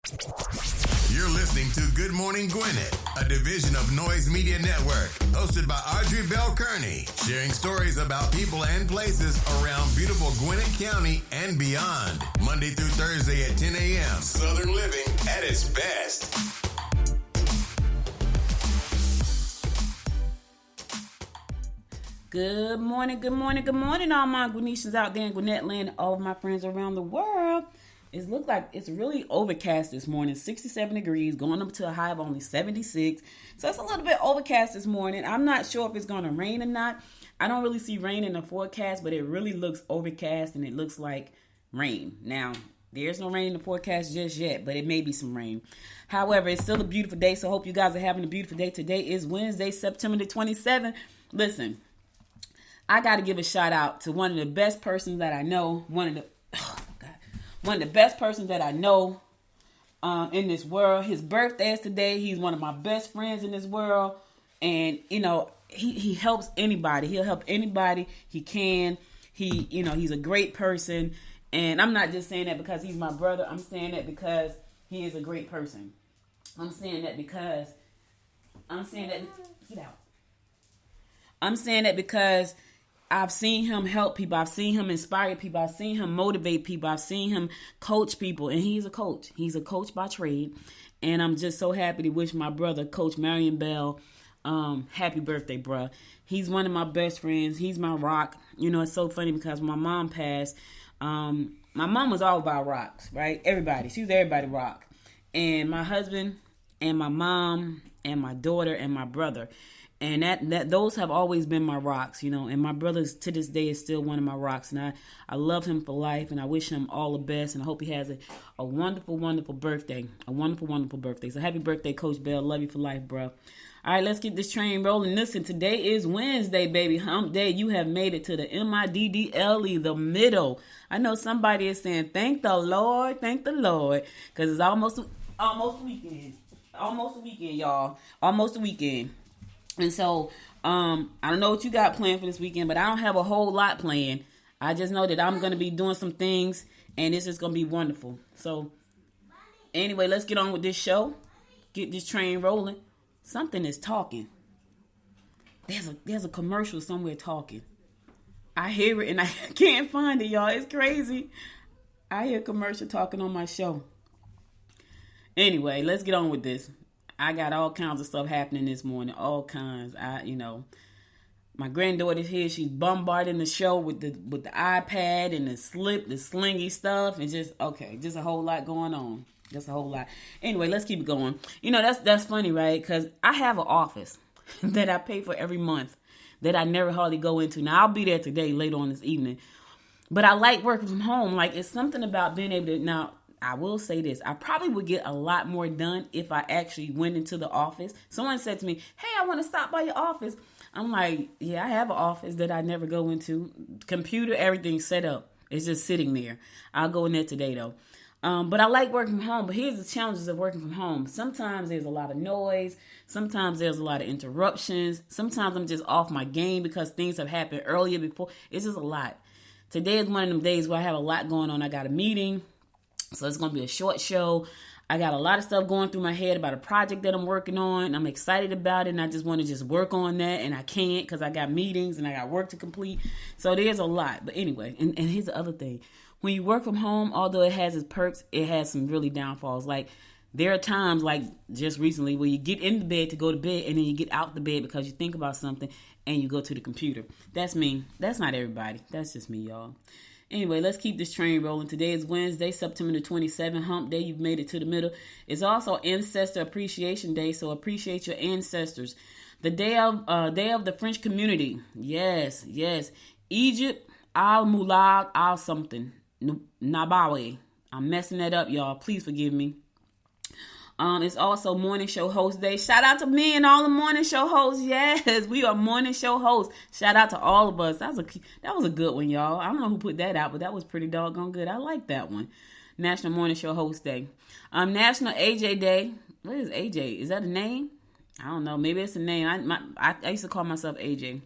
You're listening to Good Morning Gwinnett, a division of Noise Media Network, hosted by Audrey Bell Kearney, sharing stories about people and places around beautiful Gwinnett County and beyond. Monday through Thursday at 10 a.m. Southern living at its best. Good morning, good morning, good morning, all my Gwinnetians out there in Gwinnett land, all of my friends around the world. It looks like it's really overcast this morning, 67 degrees, going up to a high of only 76. So it's a little bit overcast this morning. I'm not sure if it's going to rain or not. I don't really see rain in the forecast, but it really looks overcast and it looks like rain. Now, there's no rain in the forecast just yet, but it may be some rain. However, it's still a beautiful day, so I hope you guys are having a beautiful day. Today is Wednesday, September the 27th. Listen, I got to give a shout out to one of the best persons that I know, one of the best persons that I know in this world. His birthday is today. He's one of my best friends in this world. And, you know, he helps anybody. He'll help anybody he can. He's a great person. And I'm not just saying that because he's my brother. I'm saying that because he is a great person. I'm saying that because I've seen him help people. I've seen him inspire people. I've seen him motivate people. I've seen him coach people. And he's a coach. He's a coach by trade. And I'm just so happy to wish my brother, Coach Marion Bell, happy birthday, bruh. He's one of my best friends. He's my rock. You know, it's so funny because when my mom passed, my mom was all about rocks, right? Everybody. She was everybody rock. And my husband and my mom and my daughter and my brother. And that those have always been my rocks, you know, and my brother to this day is still one of my rocks. And I love him for life, and I wish him all the best. And I hope he has a wonderful, wonderful birthday. A wonderful, wonderful birthday. So happy birthday, Coach Bell. Love you for life, bro. All right, let's get this train rolling. Listen, today is Wednesday, baby. Hump day. You have made it to the MIDDLE, the middle. I know somebody is saying, thank the Lord, because it's almost weekend. Almost a weekend, y'all. Almost a weekend. And so, I don't know what you got planned for this weekend, but I don't have a whole lot planned. I just know that I'm going to be doing some things, and this is going to be wonderful. So, anyway, let's get on with this show. Get this train rolling. Something is talking. There's a commercial somewhere talking. I hear it, and I can't find it, y'all. It's crazy. I hear a commercial talking on my show. Anyway, let's get on with this. I got all kinds of stuff happening this morning. All kinds. My granddaughter's here. She's bombarding the show with the iPad and the slingy stuff, and just a whole lot going on. Just a whole lot. Anyway, let's keep it going. You know, that's funny, right? Because I have an office that I pay for every month that I never hardly go into. Now, I'll be there today, later on this evening. But I like working from home. Like, it's something about being able to... Now, I will say this. I probably would get a lot more done if I actually went into the office. Someone said to me, hey, I want to stop by your office. I'm like, yeah, I have an office that I never go into. Computer, everything's set up. It's just sitting there. I'll go in there today, though. But I like working from home. But here's the challenges of working from home. Sometimes there's a lot of noise. Sometimes there's a lot of interruptions. Sometimes I'm just off my game because things have happened earlier before. It's just a lot. Today is one of them days where I have a lot going on. I got a meeting. So it's going to be a short show. I got a lot of stuff going through my head about a project that I'm working on. I'm excited about it, and I just want to just work on that, and I can't because I got meetings and I got work to complete. So there's a lot. But anyway, and here's the other thing. When you work from home, although it has its perks, it has some really downfalls. Like, there are times, like just recently, where you get in the bed to go to bed, and then you get out the bed because you think about something, and you go to the computer. That's me. That's not everybody. That's just me, y'all. Anyway, let's keep this train rolling. Today is Wednesday, September the 27th, hump day. You've made it to the middle. It's also Ancestor Appreciation Day, so appreciate your ancestors. The day of the French community. Yes. Egypt, al-Mulad, al-something. Nabawi. I'm messing that up, y'all. Please forgive me. It's also Morning Show Host Day. Shout out to me and all the Morning Show hosts. Yes, we are Morning Show hosts. Shout out to all of us. That was a good one, y'all. I don't know who put that out, but that was pretty doggone good. I like that one. National Morning Show Host Day. National AJ Day. What is AJ? Is that a name? I don't know. Maybe it's a name. I used to call myself AJ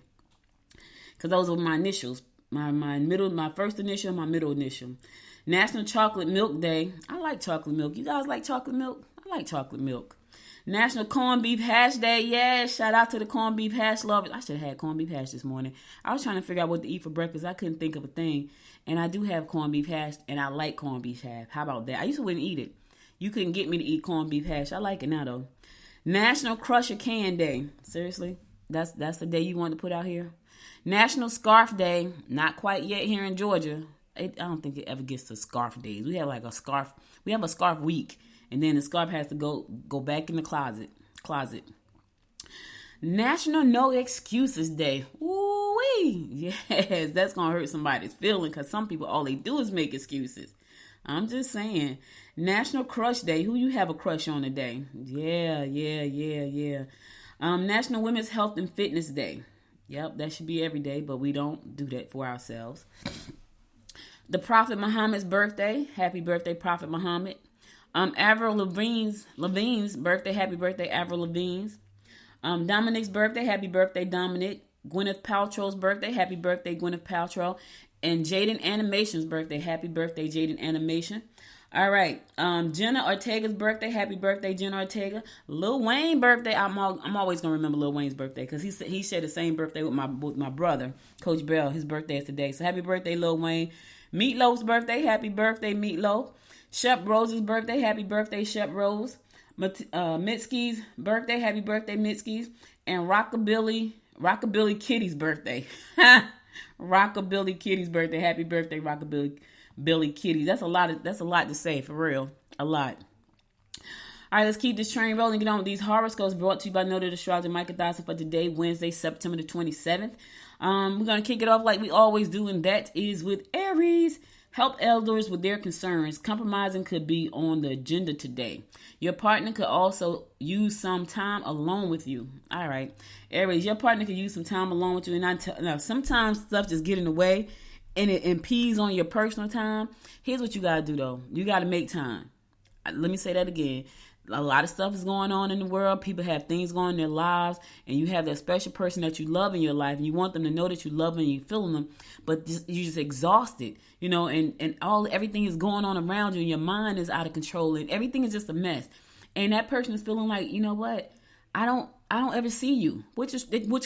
because those were my initials. My first initial, my middle initial. National Chocolate Milk Day. I like chocolate milk. You guys like chocolate milk? I like chocolate milk. National Corned Beef Hash Day. Yes, shout out to the corned beef hash lovers. I should have had corned beef hash this morning. I was trying to figure out what to eat for breakfast. I couldn't think of a thing. And I do have corned beef hash, and I like corned beef hash. How about that? I used to wouldn't eat it. You couldn't get me to eat corned beef hash. I like it now, though. National Crush a Can Day. Seriously? That's the day you want to put out here? National Scarf Day. Not quite yet here in Georgia. I don't think it ever gets to scarf days. We have like a scarf. We have a scarf week. And then the scarf has to go back in the closet. National No Excuses Day. Ooh-wee. Yes, that's going to hurt somebody's feeling because some people, all they do is make excuses. I'm just saying. National Crush Day. Who you have a crush on today? Yeah. National Women's Health and Fitness Day. Yep, that should be every day, but we don't do that for ourselves. The Prophet Muhammad's birthday. Happy birthday, Prophet Muhammad. Avril Lavigne's birthday. Happy birthday, Avril Lavigne's. Dominic's birthday. Happy birthday, Dominic. Gwyneth Paltrow's birthday. Happy birthday, Gwyneth Paltrow. And Jaden Animation's birthday. Happy birthday, Jaden Animation. All right. Jenna Ortega's birthday. Happy birthday, Jenna Ortega. Lil Wayne's birthday. I'm always gonna remember Lil Wayne's birthday because he shared the same birthday with my brother, Coach Bell. His birthday is today. So happy birthday, Lil Wayne. Meatloaf's birthday. Happy birthday, Meatloaf. Shep Rose's birthday. Happy birthday, Shep Rose. Mitski's birthday. Happy birthday, Mitski's. And Rockabilly Kitty's birthday. Rockabilly Kitty's birthday. Happy birthday, Rockabilly Kitty. That's a lot to say, for real. A lot. All right, let's keep this train rolling. Get on with these horoscopes brought to you by noted astrologer Micah Dawson for today, Wednesday, September the 27th. We're going to kick it off like we always do, and that is with Aries. Help elders with their concerns. Compromising could be on the agenda today. Your partner could also use some time alone with you. All right, Aries, your partner could use some time alone with you. And sometimes stuff just get in the way and it impedes on your personal time. Here's what you got to do, though. You got to make time. Let me say that again. A lot of stuff is going on in the world. People have things going on in their lives, and you have that special person that you love in your life, and you want them to know that you love them and you're feeling them, but you're just exhausted, and everything is going on around you, and your mind is out of control, and everything is just a mess. And that person is feeling like, you know what? I don't ever see you, which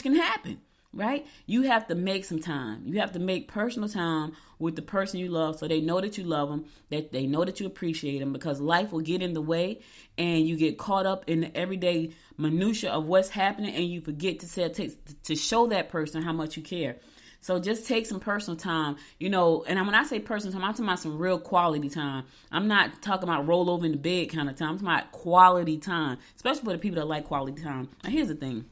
can happen. Right? You have to make some time. You have to make personal time with the person you love so they know that you love them, that they know that you appreciate them, because life will get in the way and you get caught up in the everyday minutia of what's happening and you forget to show that person how much you care. So just take some personal time, and when I say personal time, I'm talking about some real quality time. I'm not talking about roll over in the bed kind of time. I'm talking about quality time, especially for the people that like quality time. Now, here's the thing.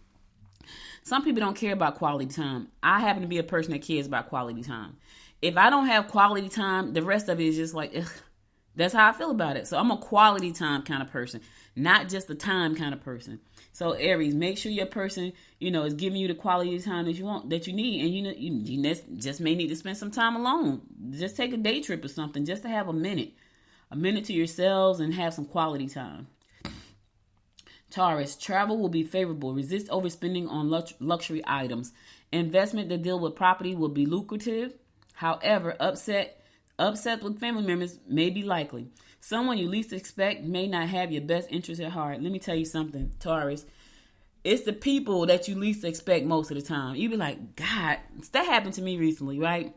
Some people don't care about quality time. I happen to be a person that cares about quality time. If I don't have quality time, the rest of it is just like, ugh. That's how I feel about it. So I'm a quality time kind of person, not just a time kind of person. So Aries, make sure your person, is giving you the quality time that you need. And you just may need to spend some time alone. Just take a day trip or something just to have a minute to yourselves and have some quality time. Taurus, travel will be favorable. Resist overspending on luxury items. Investment that deal with property will be lucrative. However, upsets with family members may be likely. Someone you least expect may not have your best interest at heart. Let me tell you something, Taurus. It's the people that you least expect most of the time. You be like, God, that happened to me recently, right?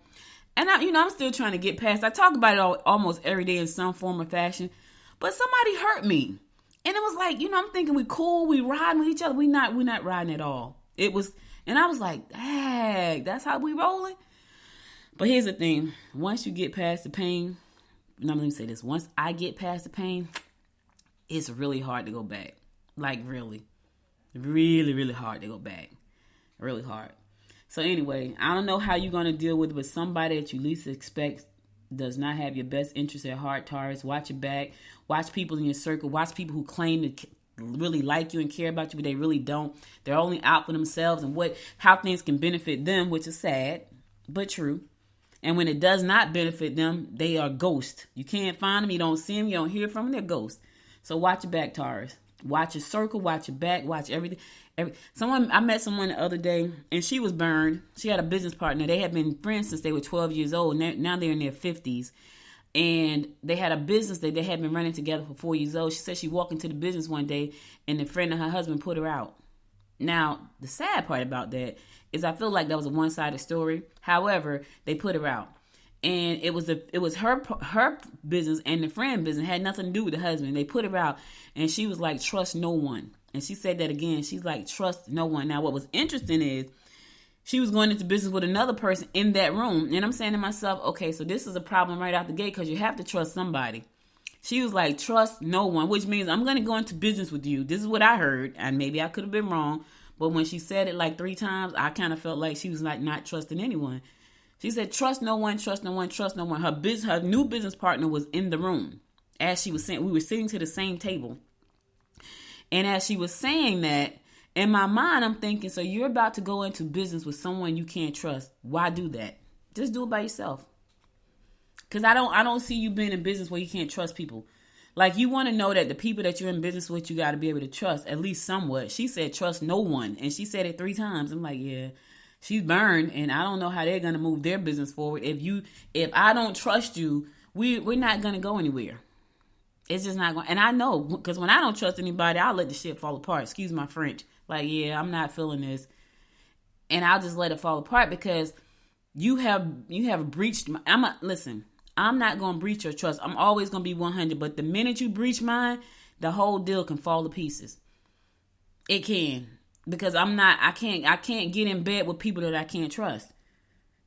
And I'm still trying to get past. I talk about it almost every day in some form or fashion. But somebody hurt me. And it was like, I'm thinking we cool, we riding with each other. We're not riding at all. And I was like, dang, that's how we rolling. But here's the thing. Once you get past the pain, let me say this. Once I get past the pain, it's really hard to go back. Like really, really, really hard to go back. Really hard. So anyway, I don't know how you're going to deal with it, but somebody that you least expect does not have your best interest at heart, Taurus. Watch your back. Watch people in your circle. Watch people who claim to really like you and care about you, but they really don't. They're only out for themselves and how things can benefit them, which is sad, but true. And when it does not benefit them, they are ghosts. You can't find them. You don't see them. You don't hear from them. They're ghosts. So watch your back, Taurus. Watch your circle. Watch your back. Watch everything. I met someone the other day, and she was burned. She had a business partner. They had been friends since they were 12 years old. Now they're in their 50s. And they had a business that they had been running together for 4 years old. She said she walked into the business one day and the friend of her husband put her out. Now, the sad part about that is I feel like that was a one-sided story. However, they put her out. And it was her business and the friend business. It had nothing to do with the husband. They put her out and she was like, trust no one. And she said that again. She's like, trust no one. Now, what was interesting is she was going into business with another person in that room. And I'm saying to myself, okay, so this is a problem right out the gate because you have to trust somebody. She was like, trust no one, which means I'm going to go into business with you. This is what I heard. And maybe I could have been wrong. But when she said it like 3 times, I kind of felt like she was like not trusting anyone. She said, trust no one, trust no one, trust no one. Her new business partner was in the room. As she was saying, we were sitting to the same table. And as she was saying that, in my mind, I'm thinking, so you're about to go into business with someone you can't trust. Why do that? Just do it by yourself. Because I don't see you being in business where you can't trust people. Like, you want to know that the people that you're in business with, you got to be able to trust, at least somewhat. She said, trust no one. And she said it 3 times. I'm like, yeah. She's burned, and I don't know how they're gonna move their business forward. If I don't trust you, we're not gonna go anywhere. It's just not going. And I know, because when I don't trust anybody, I'll let the shit fall apart. Excuse my French. Like, yeah, I'm not feeling this, and I'll just let it fall apart because you have breached. Listen. I'm not gonna breach your trust. I'm always gonna be 100. But the minute you breach mine, the whole deal can fall to pieces. It can. Because I can't get in bed with people that I can't trust.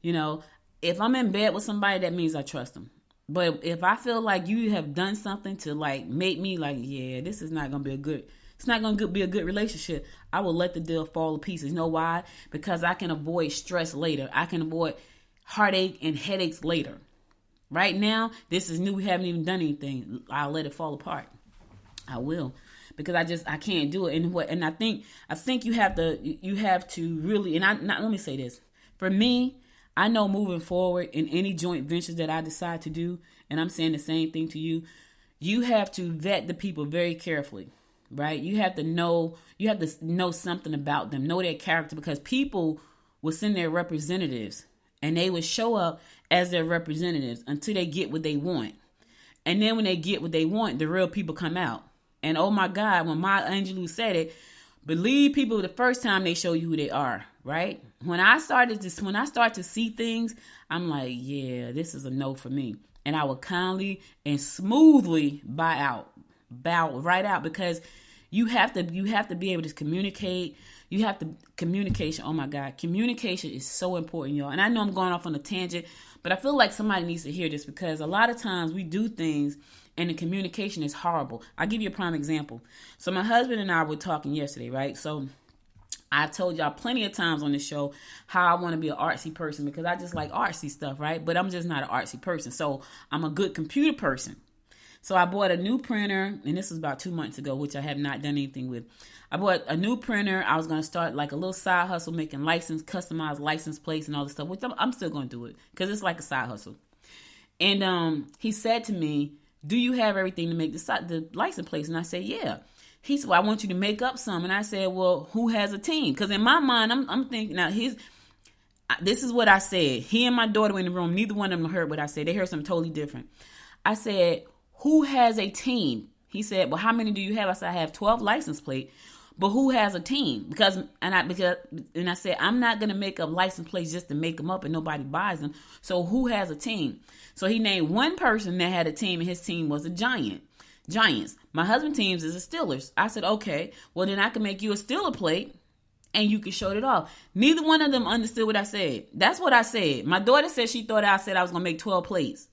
You know, if I'm in bed with somebody, that means I trust them. But if I feel like you have done something to like make me like, yeah, this is not going to be it's not going to be a good relationship, I will let the deal fall to pieces. You know why? Because I can avoid stress later. I can avoid heartache and headaches later. Right now, this is new. We haven't even done anything. I'll let it fall apart. I will. Because I can't do it. And I think you have to really, let me say this. For me, I know moving forward in any joint ventures that I decide to do, and I'm saying the same thing to you, you have to vet the people very carefully, right? You have to know something about them, know their character, because people will send their representatives and they will show up as their representatives until they get what they want. And then when they get what they want, the real people come out. And oh my God, when Maya Angelou said it, believe people the first time they show you who they are, right? When I start to see things, I'm like, yeah, this is a no for me. And I will kindly and smoothly bow right out, because you have to be able to communicate. Communication. Oh my God, communication is so important, y'all. And I know I'm going off on a tangent, but I feel like somebody needs to hear this, because a lot of times we do things and the communication is horrible. I'll give you a prime example. So my husband and I were talking yesterday, right? So I told y'all plenty of times on this show how I want to be an artsy person, because I just like artsy stuff, right? But I'm just not an artsy person. So I'm a good computer person. So I bought a new printer, and this was about 2 months ago, which I have not done anything with. I bought a new printer. I was going to start like a little side hustle, making customized license plates and all this stuff, which I'm still going to do it because it's like a side hustle. And he said to me, do you have everything to make the license plates? And I said, yeah. He said, well, I want you to make up some. And I said, well, who has a team? Because in my mind, I'm thinking, now this is what I said. He and my daughter were in the room. Neither one of them heard what I said. They heard something totally different. I said, who has a team? He said, well, how many do you have? I said, I have 12 license plates. But who has a team? And I said, I'm not going to make up license plates just to make them up and nobody buys them. So who has a team? So he named one person that had a team, and his team was a Giants. My husband's team is the Steelers. I said, okay, well then I can make you a Steeler plate and you can show it off. Neither one of them understood what I said. That's what I said. My daughter said she thought I said I was going to make 12 plates.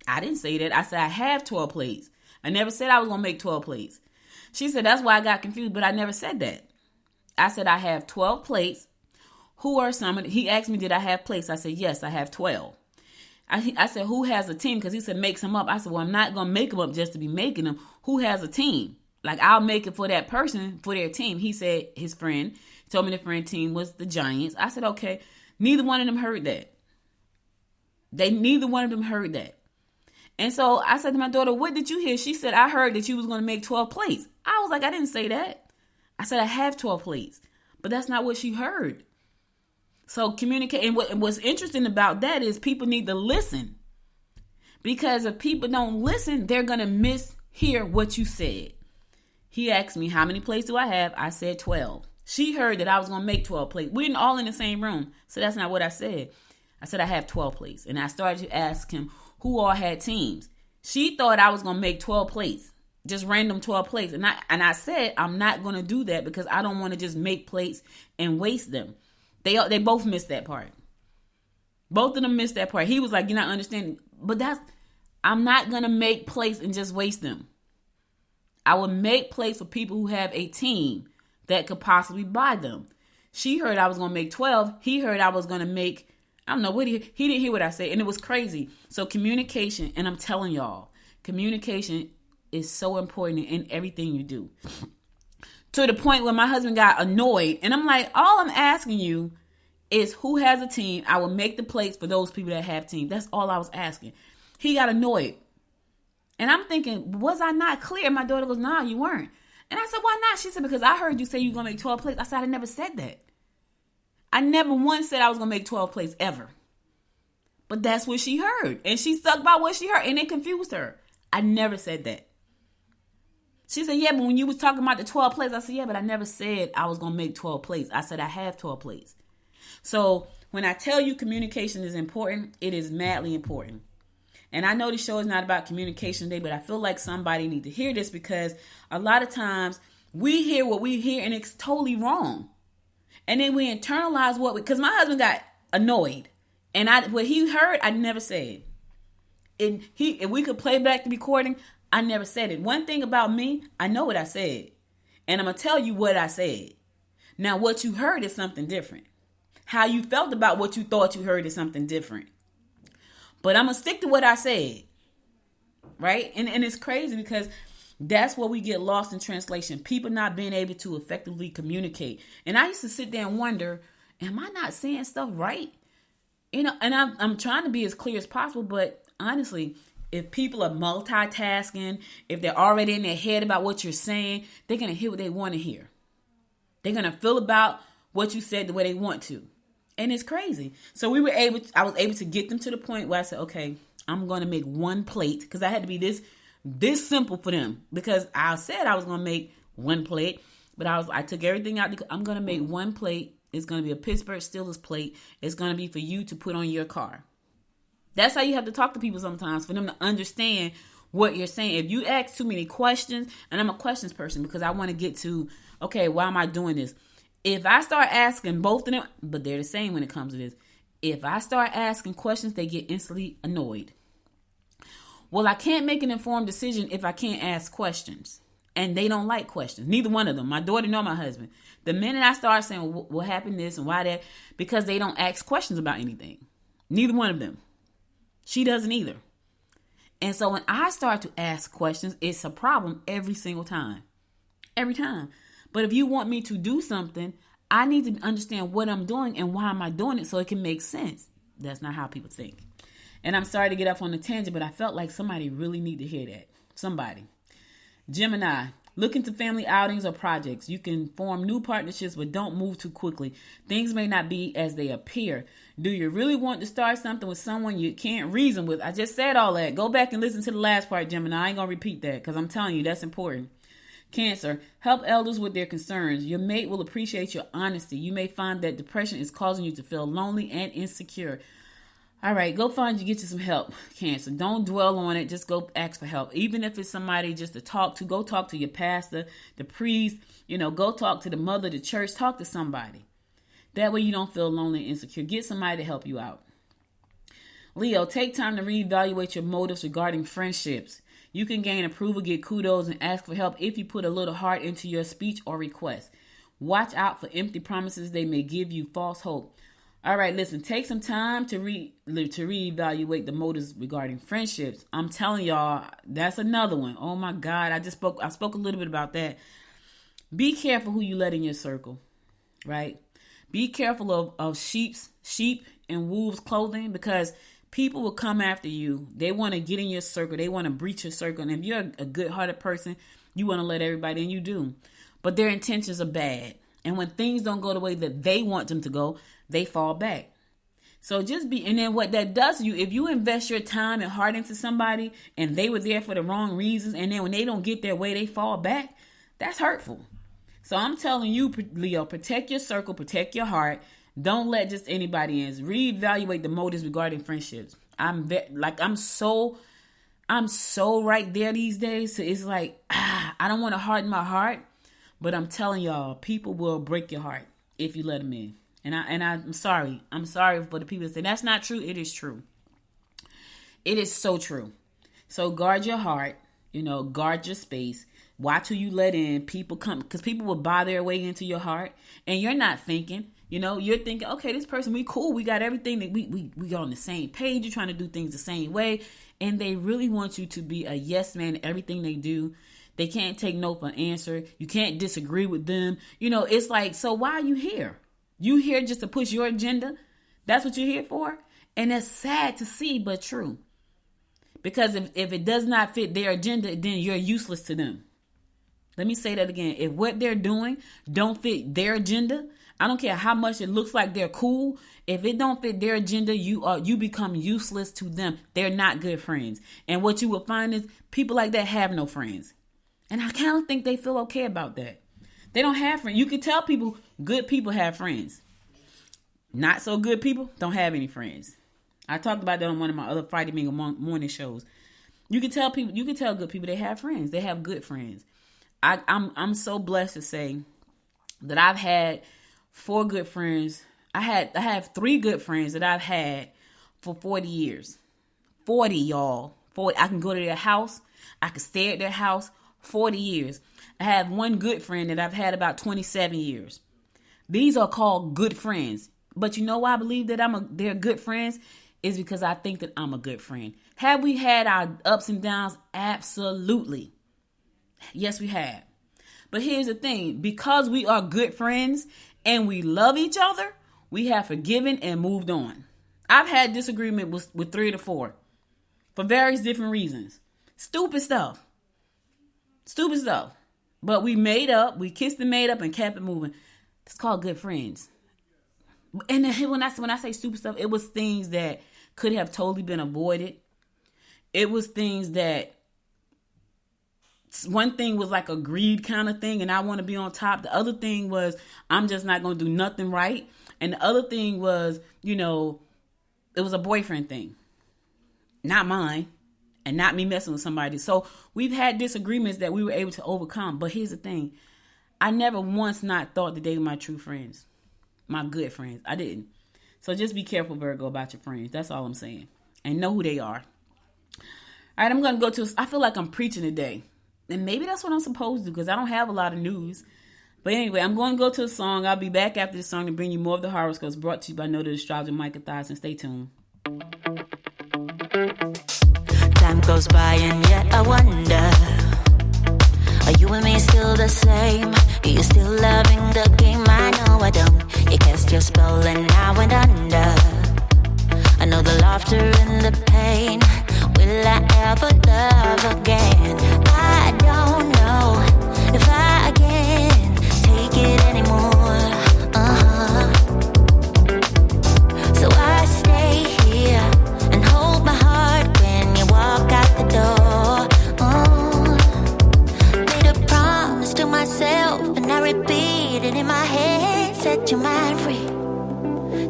I didn't say that. I said I have 12 plates. I never said I was going to make 12 plates. She said, that's why I got confused, but I never said that. I said, I have 12 plates. Who are some of them? He asked me, did I have plates? I said, yes, I have 12. I said, who has a team? Because he said, make some up. I said, well, I'm not going to make them up just to be making them. Who has a team? Like, I'll make it for that person, for their team. He said his friend told me the friend team was the Giants. I said, okay. Neither one of them heard that. Neither one of them heard that. And so I said to my daughter, what did you hear? She said, I heard that you was going to make 12 plates. I was like, I didn't say that. I said, I have 12 plates. But that's not what she heard. So communicate. And what's interesting about that is people need to listen. Because if people don't listen, they're going to mishear what you said. He asked me, how many plates do I have? I said 12. She heard that I was going to make 12 plates. We didn't all in the same room. So that's not what I said. I said I have 12 plates. And I started to ask him who all had teams. She thought I was going to make 12 plates. Just random 12 plates. And I said I'm not going to do that because I don't want to just make plates and waste them. They both missed that part. Both of them missed that part. He was like, you're not understanding. But I'm not going to make plates and just waste them. I would make plates for people who have a team that could possibly buy them. She heard I was going to make 12. He heard I was going to make, I don't know, what he didn't hear what I said. And it was crazy. So communication, and I'm telling y'all, communication is so important in everything you do. To the point where my husband got annoyed. And I'm like, all I'm asking you is who has a team. I will make the plates for those people that have teams. That's all I was asking. He got annoyed. And I'm thinking, was I not clear? My daughter goes, nah, you weren't. And I said, why not? She said, because I heard you say you're going to make 12 plates. I said, I never said that. I never once said I was going to make 12 plates ever. But that's what she heard. And she stuck by what she heard. And it confused her. I never said that. She said, yeah, but when you was talking about the 12 plates, I said, yeah, but I never said I was going to make 12 plates. I said, I have 12 plates. So when I tell you communication is important, it is madly important. And I know the show is not about communication today, but I feel like somebody need to hear this because a lot of times we hear what we hear and it's totally wrong. And then we internalize because my husband got annoyed. And what he heard, I never said. And if we could play back the recording, I never said it. One thing about me, I know what I said. And I'm going to tell you what I said. Now, what you heard is something different. How you felt about what you thought you heard is something different. But I'm going to stick to what I said. Right? And it's crazy because that's where we get lost in translation. People not being able to effectively communicate. And I used to sit there and wonder, am I not saying stuff right? And I'm trying to be as clear as possible. But honestly, if people are multitasking, if they're already in their head about what you're saying, they're going to hear what they want to hear. They're going to feel about what you said the way they want to. And it's crazy. So I was able to get them to the point where I said, okay, I'm going to make one plate because I had to be this simple for them because I said I was going to make one plate, but I took everything out. I'm going to make one plate. It's going to be a Pittsburgh Steelers plate. It's going to be for you to put on your car. That's how you have to talk to people sometimes for them to understand what you're saying. If you ask too many questions, and I'm a questions person because I want to get to, okay, why am I doing this? If I start asking both of them, but they're the same when it comes to this. If I start asking questions, they get instantly annoyed. Well, I can't make an informed decision if I can't ask questions. And they don't like questions. Neither one of them. My daughter nor my husband. The minute I start saying what happened this and why that, because they don't ask questions about anything. Neither one of them. She doesn't either. And so when I start to ask questions, it's a problem every single time. Every time. But if you want me to do something, I need to understand what I'm doing and why am I doing it so it can make sense. That's not how people think. And I'm sorry to get off on a tangent, but I felt like somebody really need to hear that. Somebody. Gemini, look into family outings or projects. You can form new partnerships, but don't move too quickly. Things may not be as they appear. Do you really want to start something with someone you can't reason with? I just said all that. Go back and listen to the last part, Gemini. I ain't going to repeat that because I'm telling you that's important. Cancer, help elders with their concerns. Your mate will appreciate your honesty. You may find that depression is causing you to feel lonely and insecure. All right, get you some help, Cancer. Don't dwell on it. Just go ask for help. Even if it's somebody just to talk to, go talk to your pastor, the priest, go talk to the mother, the church, talk to somebody. That way you don't feel lonely and insecure. Get somebody to help you out. Leo, take time to reevaluate your motives regarding friendships. You can gain approval, get kudos, and ask for help if you put a little heart into your speech or request. Watch out for empty promises. They may give you false hope. All right, listen, take some time to reevaluate the motives regarding friendships. I'm telling y'all, that's another one. Oh my God, I spoke a little bit about that. Be careful who you let in your circle, right? Be careful of sheep and wolves clothing because people will come after you. They want to get in your circle. They want to breach your circle. And if you're a good-hearted person, you want to let everybody in, you do. But their intentions are bad. And when things don't go the way that they want them to go, they fall back. So just be, and then what that does to you, if you invest your time and heart into somebody and they were there for the wrong reasons, and then when they don't get their way, they fall back, that's hurtful. So I'm telling you, Leo, protect your circle, protect your heart. Don't let just anybody in. Reevaluate the motives regarding friendships. I'm so right there these days. So it's like, I don't want to harden my heart, but I'm telling y'all, people will break your heart if you let them in. And I'm sorry. I'm sorry for the people that say that's not true. It is true. It is so true. So guard your heart, guard your space. Watch who you let in. People come, because people will buy their way into your heart, and you're not thinking. You're thinking, okay, this person, we cool. We got everything that we got on the same page. You're trying to do things the same way. And they really want you to be a yes man in everything they do. They can't take no for an answer. You can't disagree with them. It's like, so why are you here? You here just to push your agenda? That's what you're here for? And that's sad to see, but true. Because if it does not fit their agenda, then you're useless to them. Let me say that again. If what they're doing don't fit their agenda, I don't care how much it looks like they're cool. If it don't fit their agenda, you become useless to them. They're not good friends. And what you will find is people like that have no friends. And I kind of think they feel okay about that. They don't have friends. You can tell people, good people have friends. Not so good people don't have any friends. I talked about that on one of my other Friday morning shows. You can tell good people they have friends. They have good friends. I'm so blessed to say that I've had 4 good friends. I have 3 good friends that I've had for 40 years. 40, y'all. 40. I can go to their house. I can stay at their house. 40 years. I have 1 good friend that I've had about 27 years. These are called good friends. But you know why I believe that they're good friends? Is because I think that I'm a good friend. Have we had our ups and downs? Absolutely. Yes, we have. But here's the thing. Because we are good friends and we love each other, we have forgiven and moved on. I've had disagreement with 3 to 4 for various different reasons. Stupid stuff. But we made up, we kissed and made up and kept it moving. It's called good friends. And then when I say stupid stuff, it was things that could have totally been avoided. It was things that, one thing was like a greed kind of thing and I want to be on top. The other thing was I'm just not going to do nothing right. And the other thing was, it was a boyfriend thing. Not mine. And not me messing with somebody. So we've had disagreements that we were able to overcome. But here's the thing. I never once not thought that they were my true friends. My good friends. I didn't. So just be careful, Virgo, about your friends. That's all I'm saying. And know who they are. All right, I'm going to go to, I feel like I'm preaching today. And maybe that's what I'm supposed to do because I don't have a lot of news. But anyway, I'm going to go to a song. I'll be back after this song to bring you more of the horoscopes brought to you by Noted Astrologer Micah Thyssen. Stay tuned. Time goes by and yet I wonder, are you and me still the same? Are you still loving the game? I know I don't. You cast your spell and I went under. I know the laughter and the pain. Will I ever love again? I don't know if I can take it anymore. So I stay here and hold my heart when you walk out the door. Made a promise to myself and I repeat it in my head. Set your mind free.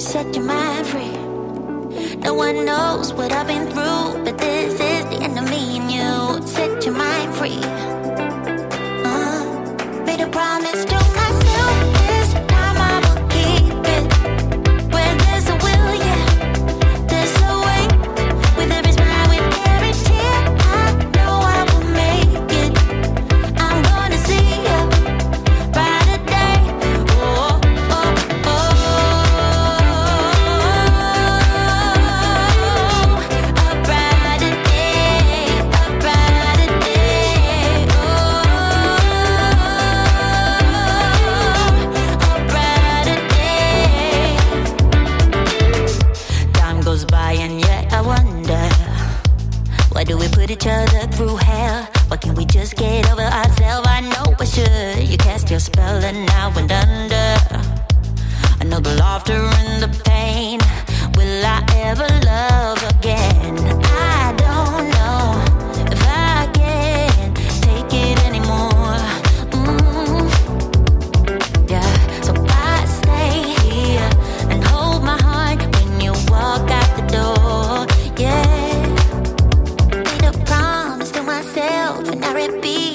Set your mind free. No one knows what I've been through, but this is the end of me and you. Set your mind free. Made a promise to myself, this time I will keep it. Where there's a will, yeah, there's a way. With every smile, with every tear, I know I will make it. I'm gonna see a brighter day. Oh, oh, a brighter day, a brighter day. A brighter day. Time goes by and yet I wonder, why do we put each other through hell? Why can't we just get over ourselves? I know I should. You cast your spell and I went under. I know the laughter and the pain. Will I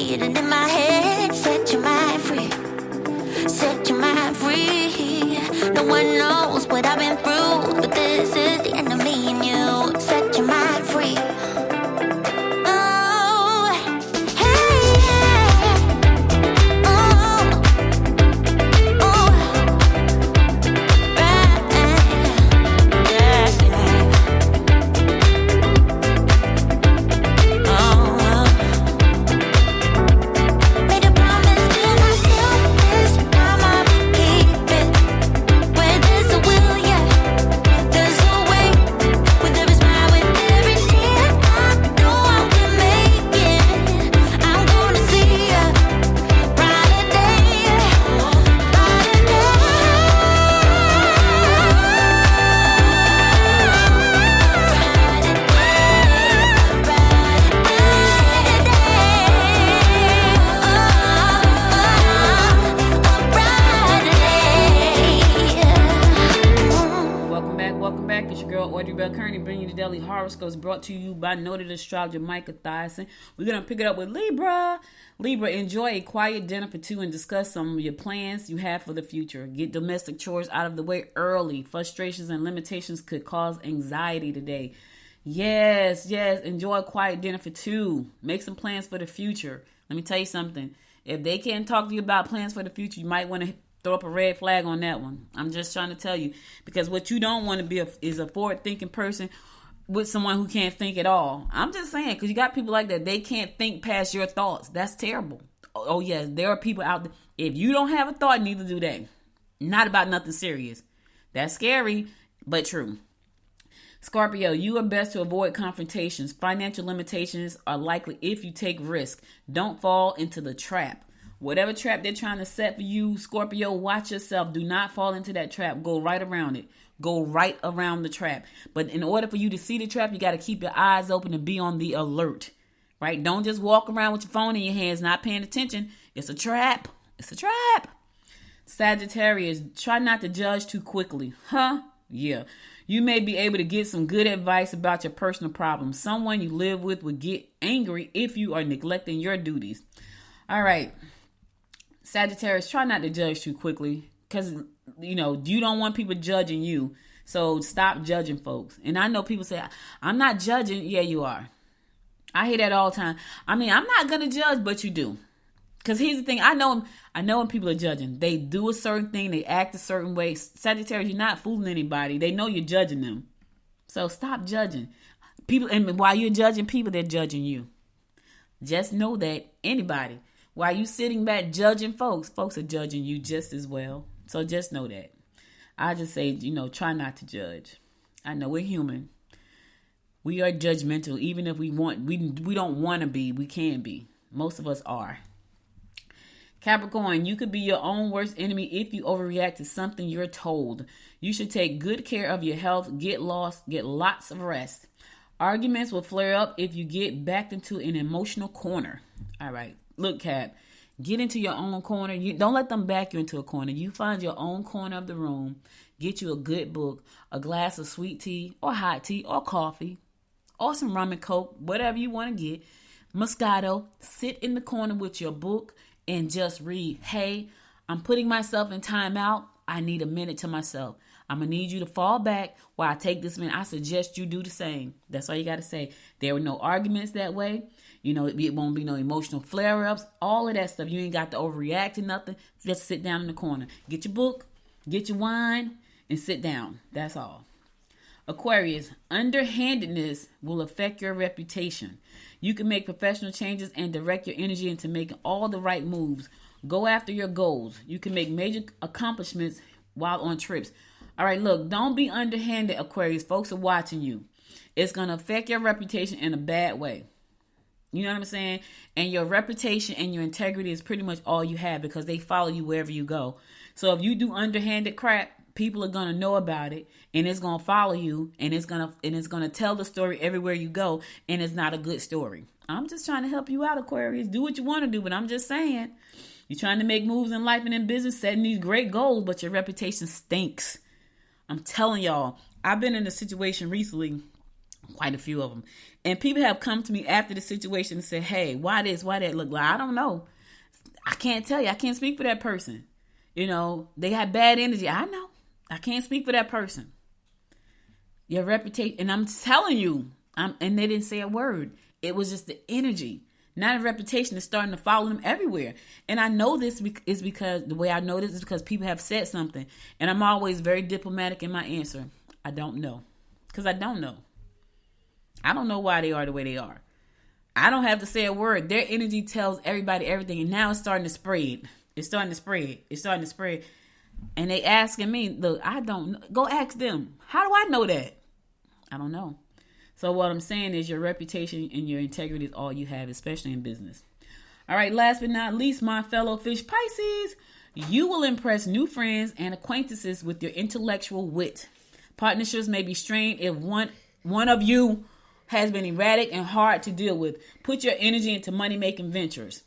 beating in my head. Set your mind free. Set your mind free. No one knows what I've been through, but this is the end of me and you. Set your mind free. Horoscopes brought to you by noted astrologer Micah Thyssen. We're going to pick it up with Libra. Libra, enjoy a quiet dinner for two and discuss some of your plans you have for the future. Get domestic chores out of the way early. Frustrations and limitations could cause anxiety today. Yes, enjoy a quiet dinner for two. Make some plans for the future. Let me tell you something. If they can't talk to you about plans for the future, you might want to throw up a red flag on that one. I'm just trying to tell you. Because what you don't want to be is a forward-thinking person with someone who can't think at all. I'm just saying, because you got people like that. They can't think past your thoughts. That's terrible. Oh, yes, there are people out there. If you don't have a thought, neither do they. Not about nothing serious. That's scary, but true. Scorpio, you are best to avoid confrontations. Financial limitations are likely if you take risk. Don't fall into the trap. Whatever trap they're trying to set for you, Scorpio, watch yourself. Do not fall into that trap. Go right around it. Go right around the trap. But in order for you to see the trap, you got to keep your eyes open and be on the alert. Right? Don't just walk around with your phone in your hands not paying attention. It's a trap. It's a trap. Sagittarius, try not to judge too quickly. Yeah. You may be able to get some good advice about your personal problems. Someone you live with will get angry if you are neglecting your duties. All right. Sagittarius, try not to judge too quickly because, you don't want people judging you. So stop judging folks. And I know people say, I'm not judging. Yeah, you are. I hear that all the time. I mean, I'm not going to judge, but you do. Because here's the thing. I know when people are judging. They do a certain thing. They act a certain way. Sagittarius, you're not fooling anybody. They know you're judging them. So stop judging. People, and while you're judging people, they're judging you. Just know that anybody, while you sitting back judging folks are judging you just as well. So just know that. I just say, try not to judge. I know we're human. We are judgmental. Even if we don't want to be, we can be. Most of us are. Capricorn, you could be your own worst enemy if you overreact to something you're told. You should take good care of your health, get lots of rest. Arguments will flare up if you get backed into an emotional corner. All right. Look, Cap, get into your own corner. Don't let them back you into a corner. You find your own corner of the room. Get you a good book, a glass of sweet tea or hot tea or coffee or some rum and coke, whatever you want to get. Moscato, sit in the corner with your book and just read. Hey, I'm putting myself in timeout. I need a minute to myself. I'm going to need you to fall back while I take this minute. I suggest you do the same. That's all you got to say. There were no arguments that way. It won't be no emotional flare-ups. All of that stuff. You ain't got to overreact to nothing. Just sit down in the corner. Get your book, get your wine, and sit down. That's all. Aquarius, underhandedness will affect your reputation. You can make professional changes and direct your energy into making all the right moves. Go after your goals. You can make major accomplishments while on trips. All right, look, don't be underhanded, Aquarius. Folks are watching you. It's going to affect your reputation in a bad way. You know what I'm saying? And your reputation and your integrity is pretty much all you have because they follow you wherever you go. So if you do underhanded crap, people are going to know about it and it's going to follow you and it's going to tell the story everywhere you go, and it's not a good story. I'm just trying to help you out, Aquarius. Do what you want to do, but I'm just saying, you're trying to make moves in life and in business, setting these great goals, but your reputation stinks. I'm telling y'all, I've been in a situation recently quite a few of them. And people have come to me after the situation and said, hey, why this, why that? Look, like, I don't know. I can't tell you. I can't speak for that person. You know, they had bad energy. I know. I can't speak for that person. Your reputation, and I'm telling you, and they didn't say a word. It was just the energy. Now the reputation is starting to follow them everywhere. And I know this is because, the way I know this is because people have said something. And I'm always very diplomatic in my answer. I don't know. Because I don't know. I don't know why they are the way they are. I don't have to say a word. Their energy tells everybody everything. And now it's starting to spread. It's starting to spread. It's starting to spread. And they asking me, look, I don't know. Go ask them. How do I know that? I don't know. So what I'm saying is your reputation and your integrity is all you have, especially in business. All right, last but not least, my fellow fish Pisces, you will impress new friends and acquaintances with your intellectual wit. Partnerships may be strained if one of you has been erratic and hard to deal with. Put your energy into money-making ventures.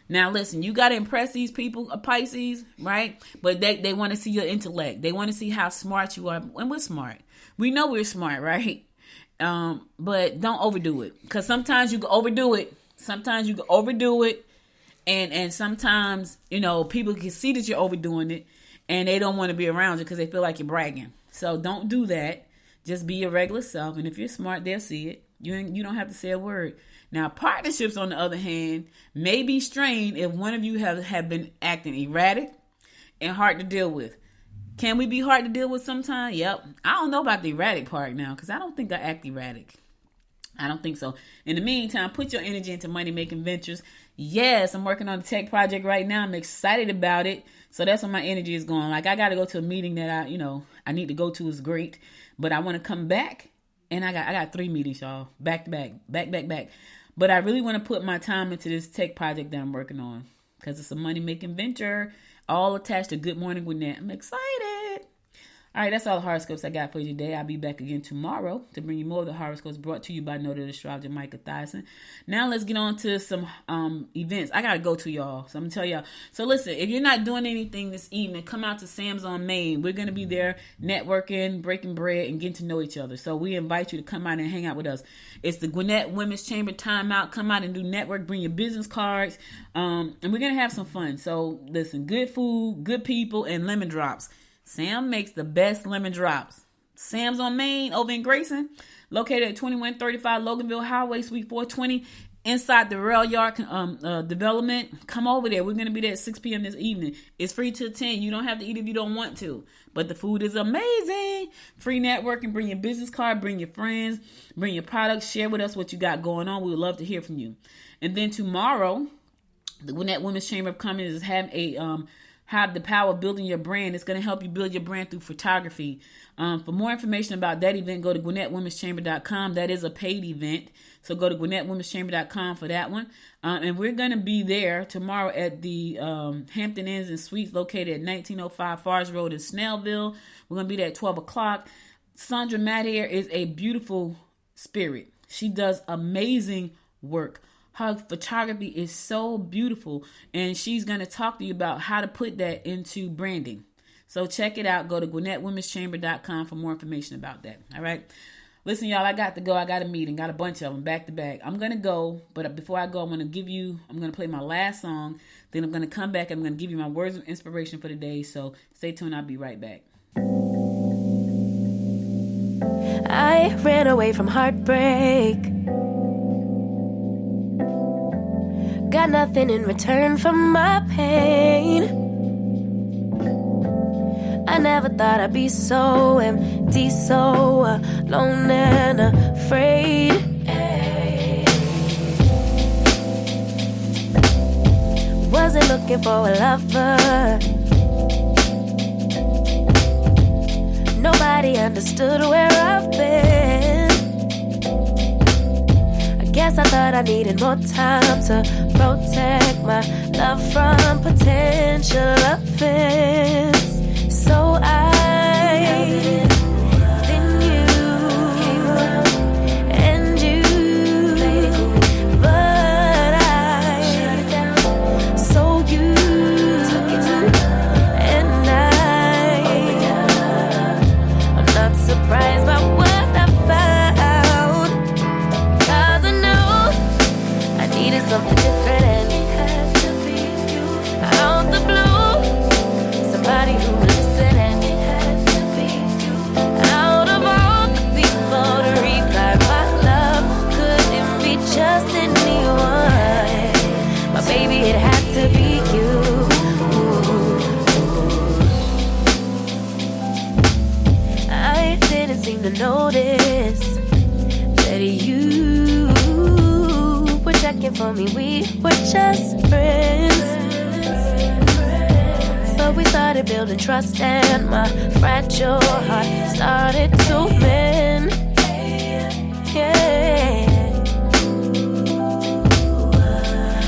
Now, listen, you got to impress these people, Pisces, right? But they want to see your intellect. They want to see how smart you are. And we're smart. We know we're smart, right? But don't overdo it. Because sometimes you can overdo it. And sometimes, you know, people can see that you're overdoing it. And they don't want to be around you because they feel like you're bragging. So don't do that. Just be your regular self. And if you're smart, they'll see it. You don't have to say a word. Now, partnerships, on the other hand, may be strained if one of you have been acting erratic and hard to deal with. Can we be hard to deal with sometimes? Yep. I don't know about the erratic part now because I don't think I act erratic. I don't think so. In the meantime, put your energy into money-making ventures. Yes, I'm working on a tech project right now. I'm excited about it. So that's where my energy is going. Like, I got to go to a meeting that I need to go to. Is great. But I want to come back. And I got 3 meetings, y'all. Back to back. But I really want to put my time into this tech project that I'm working on. Because it's a money-making venture. All attached to Good Morning Gwinnett. I'm excited. All right, that's all the horoscopes I got for you today. I'll be back again tomorrow to bring you more of the horoscopes brought to you by noted astrologer Micah Thyssen. Now let's get on to some events. I got to go to y'all, so I'm going to tell y'all. So listen, if you're not doing anything this evening, come out to Sam's on Main. We're going to be there networking, breaking bread, and getting to know each other. So we invite you to come out and hang out with us. It's the Gwinnett Women's Chamber Timeout. Come out and do network. Bring your business cards, and we're going to have some fun. So listen, good food, good people, and lemon drops. Sam makes the best lemon drops. Sam's on Main over in Grayson, located at 2135 Loganville Highway, Suite 420, inside the rail yard development. Come over there. We're going to be there at 6 p.m. this evening. It's free to attend. You don't have to eat if you don't want to. But the food is amazing. Free networking. Bring your business card. Bring your friends. Bring your products. Share with us what you got going on. We would love to hear from you. And then tomorrow, the Gwinnett Women's Chamber of Commerce is having a... Have the power of building your brand. It's going to help you build your brand through photography. For more information about that event, go to GwinnettWomen'sChamber.com. That is a paid event. So go to GwinnettWomen'sChamber.com for that one. And we're going to be there tomorrow at the Hampton Inns and Suites located at 1905 Forest Road in Snellville. We're going to be there at 12 o'clock. Sandra Madhair is a beautiful spirit. She does amazing work. Her photography is so beautiful, and she's going to talk to you about how to put that into branding. So check it out. Go to GwinnettWomen'sChamber.com for more information about that. All right. Listen, y'all, I got to go. I got a meeting. Got a bunch of them back to back. I'm going to go, but before I go, I'm going to play my last song. Then I'm going to come back and I'm going to give you my words of inspiration for the day. So stay tuned. I'll be right back. I ran away from heartbreak. Got nothing in return for my pain. I never thought I'd be so empty, so alone and afraid. Wasn't looking for a lover. Nobody understood where I've been. Guess I thought I needed more time to protect my love from potential offense. So I then you and you, but I so you and I'm not surprised by what I found. started building trust and my fragile heart started to mend. Yeah.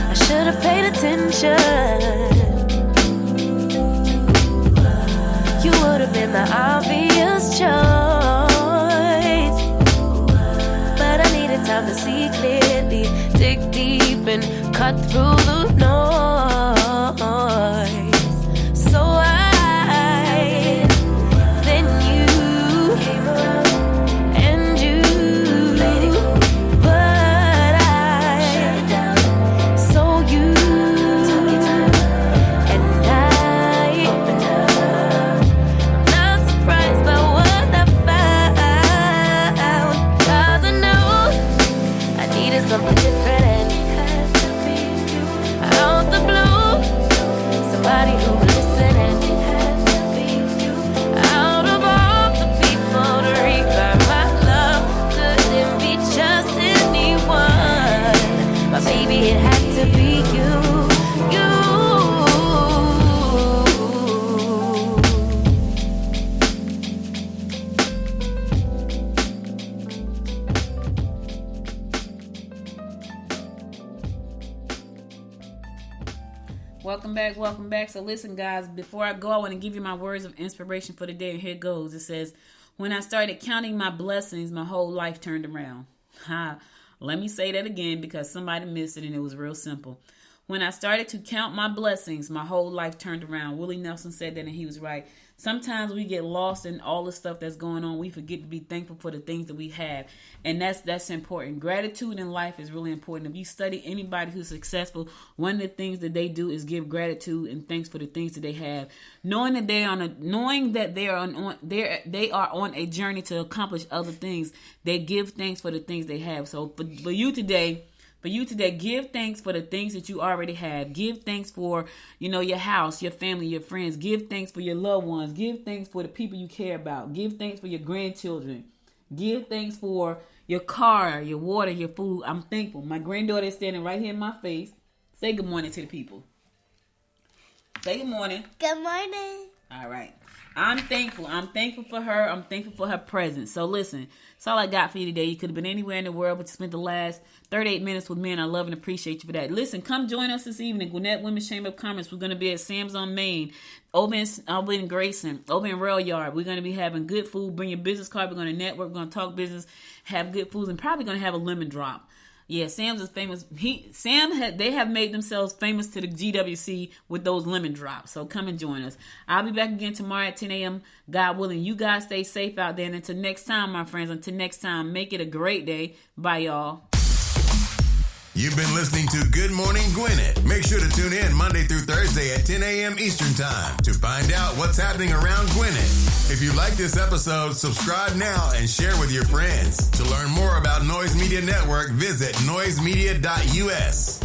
I should have paid attention. You would have been the obvious choice, but I needed time to see clearly, dig deep and cut through the noise. So then you came around and you let it go, but so you and I'm not surprised by what I found, 'cause I know I needed something different and it had to be you. Out the blue, somebody who would listen and it had to be you. Out of all the people to revive my love, couldn't be just anyone. But baby, it had to be you, you. Welcome back. So listen, guys, before I go, I want to give you my words of inspiration for the day, and here it goes. It says, when I started counting my blessings, my whole life turned around. Let me say that again because somebody missed it and it was real simple. When I started to count my blessings, my whole life turned around. Willie Nelson said that and he was right. Sometimes we get lost in all the stuff that's going on. We forget to be thankful for the things that we have. And that's important. Gratitude in life is really important. If you study anybody who's successful, one of the things that they do is give gratitude and thanks for the things that they have. Knowing that they are on a journey to accomplish other things, they give thanks for the things they have. So for you today, give thanks for the things that you already have. Give thanks for, your house, your family, your friends. Give thanks for your loved ones. Give thanks for the people you care about. Give thanks for your grandchildren. Give thanks for your car, your water, your food. I'm thankful. My granddaughter is standing right here in my face. Say good morning to the people. Say good morning. Good morning. All right. I'm thankful. I'm thankful for her. I'm thankful for her presence. So listen, that's all I got for you today. You could have been anywhere in the world, but you spent the last 38 minutes with me, and I love and appreciate you for that. Listen, come join us this evening, Gwinnett Women's Chamber of Commerce. We're going to be at Sam's on Main, over in Grayson, over in Rail Yard. We're going to be having good food. Bring your business card. We're going to network. We're going to talk business, have good foods, and probably going to have a lemon drop. Yeah, Sam's is famous. They have made themselves famous to the GWC with those lemon drops. So come and join us. I'll be back again tomorrow at 10 a.m. God willing. You guys stay safe out there. And until next time, my friends, make it a great day. Bye, y'all. You've been listening to Good Morning Gwinnett. Make sure to tune in Monday through Thursday at 10 a.m. Eastern Time to find out what's happening around Gwinnett. If you like this episode, subscribe now and share with your friends. To learn more about Noise Media Network, visit noisemedia.us.